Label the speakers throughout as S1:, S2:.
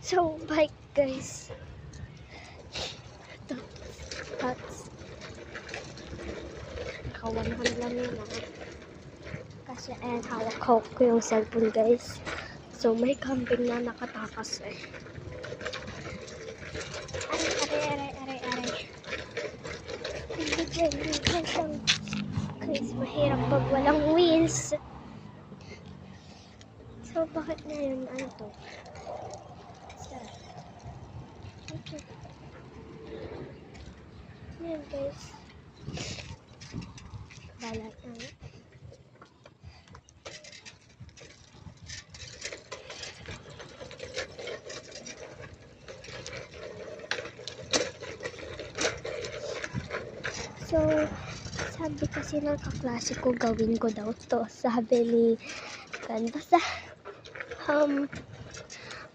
S1: So, bike guys. Ito. Hats. Naka-100 lang yun kasi ayan, hawak ko yung cellphone guys. So, may camping na nakatakas eh. Aray. Guys, mahirap pag walang wheels. So, bakit na yun? Ano to? Ayan guys. Balat na. So, sabi kasi ng kaklase ko, gawin ko daw to. Sabi ni Kan, basta,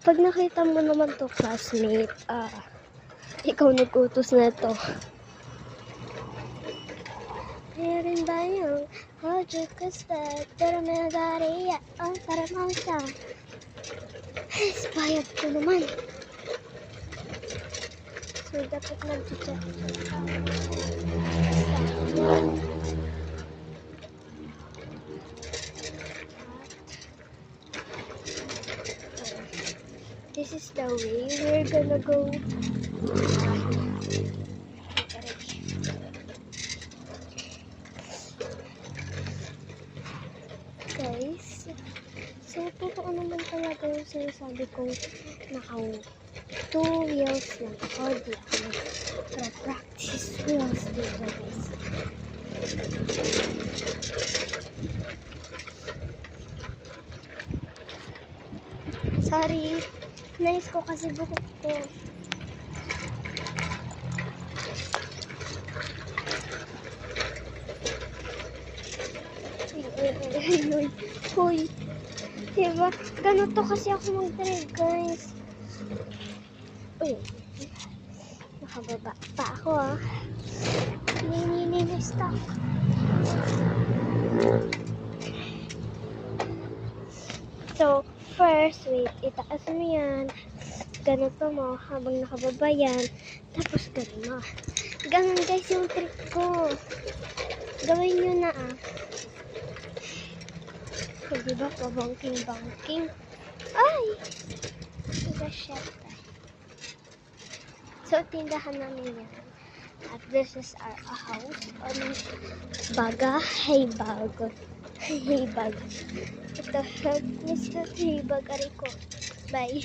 S1: pag nakita mo naman to classmate, ikaw nag-utos na to. Meron ba yung Roger Costa, pero may nagariya, para mausa. Inspired ko naman. So, dapat nag-chat. This is the way we're gonna go. Guys, so totoo naman talaga yung sinasabi kong naka 2 wheels lang ako. Di ako practice wheels dito guys. Sorry, nice ko kasi buhok ko. Hoy, diba? Ganito kasi ako mag-drive, guys. Uy, nakababa pa ako, Stop. So, first, wait, itaas mo yan. Ganito mo, habang nakababa yan. Tapos, ganun mo. Ganun, guys, yung trick ko. Gawin nyo na, So, diba, pabangking-bangking. Ay! Diba, shit. So, tindahan namin yan. At this is our house on Baga Haybag. Haybag. Ito, Mr. Haybag, Ariko. Bye.